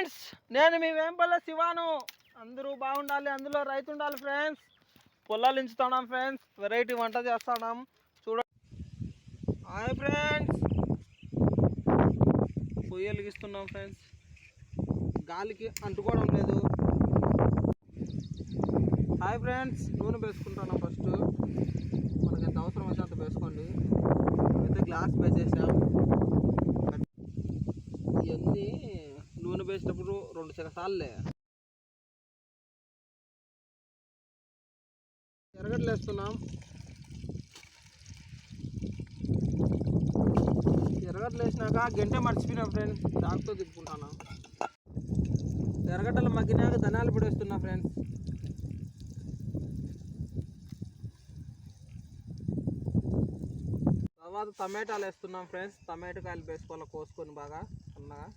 Friends, నేను మీ వేంపల్ల శివాను. అందరూ బాగుండాలి, అందులో రైతు ఉండాలి ఫ్రెండ్స్. పొలాలు ఎంచుతున్నాం ఫ్రెండ్స్, వెరైటీ వంట చేస్తున్నాం చూడండి. హాయ్ ఫ్రెండ్స్, పొయ్యి వెలిగిస్తున్నాం ఫ్రెండ్స్. గాలికి అంటుకోవడం లేదు. హాయ్ ఫ్రెండ్స్, నూనె వేసుకుంటున్నాం. ఫస్ట్ మనకి ఎంత అవసరం అయితే అంత వేసుకోండి. అయితే గ్లాస్ వేసేసాం. ఇవన్నీ నూనె వేసేటప్పుడు 2 సార్లే. ఎర్రగడ్డలు వేస్తున్నాం. ఎర్రగడ్డలు వేసినాక గంటె మర్చిపోయినా ఫ్రెండ్స్, దాంతో తిప్పుకుంటాను. ఎర్రగడ్డలు మగ్గినాక ధనియాల పొడి వేస్తున్నా ఫ్రెండ్స్. తర్వాత టమాటాలు వేస్తున్నాం ఫ్రెండ్స్. టమాటాకాయలు వేసుకోవాలి, కోసుకొని బాగా సన్నగా.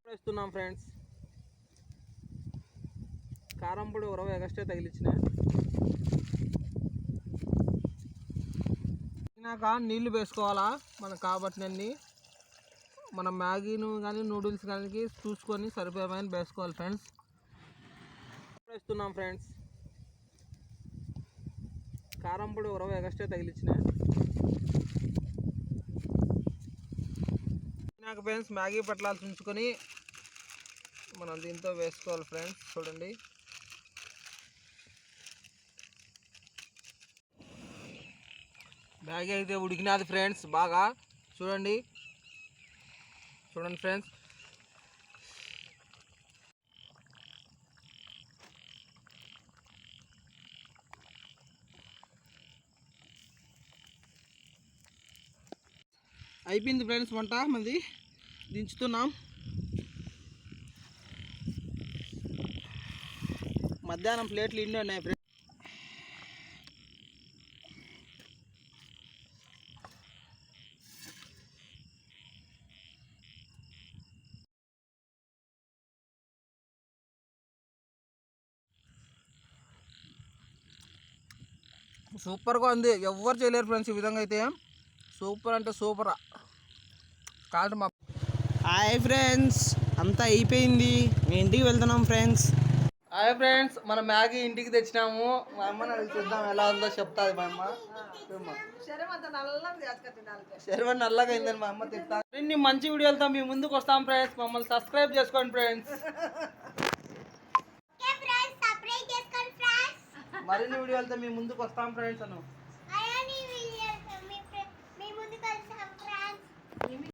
వేస్తున్నాం ఫ్రెండ్స్. కారం పొడి 20 ఎగస్ట్రా తగిలించిన. నీళ్ళు వేసుకోవాలా మనకు కాబట్టినన్ని. మనం మ్యాగీను కానీ నూడిల్స్ కానీ చూసుకొని సరిపోయేమైనా వేసుకోవాలి ఫ్రెండ్స్. వేస్తున్నాం ఫ్రెండ్స్. కారం పొడి 20 ఎగస్ట్రా తగిలించిన. ఫ్రెండ్స్, మ్యాగీ పట్లాలు ఉంచుకొని మనం దీంతో వేసుకోవాలి ఫ్రెండ్స్. చూడండి, మ్యాగీ అయితే ఉడికినది ఫ్రెండ్స్ బాగా. చూడండి ఫ్రెండ్స్. అయిపోయింది ఫ్రెండ్స్ వంట మంది. దించుతున్నాం. మధ్యాహ్నం ప్లేట్లు ఇన్ని ఉన్నాయి ఫ్రెండ్స్. సూపర్గా ఉంది, ఎవరు చేయలేరు ఫ్రెండ్స్ ఈ విధంగా అయితే. సూపర్ అంటే సూపరా కాదు మా. హాయ్ ఫ్రెండ్స్, అంతా అయిపోయింది, మీ ఇంటికి వెళ్తున్నాం ఫ్రెండ్స్. హాయ్ ఫ్రెండ్స్, మన మ్యాగీ ఇంటికి తెచ్చినాము. మా అమ్మని అడిగి చూద్దాం ఎలా ఉందో చెప్తాది మా అమ్మ. శర్వ నల్లగా అయిందని మా అమ్మ తింటా. మరిన్ని మంచి వీడియోలతో మీ ముందుకు వస్తాం ఫ్రెండ్స్. మమ్మల్ని సబ్స్క్రైబ్ చేసుకోండి ఫ్రెండ్స్. మరిన్ని వీడియోలతో మీ ముందుకు వస్తాం ఫ్రెండ్స్.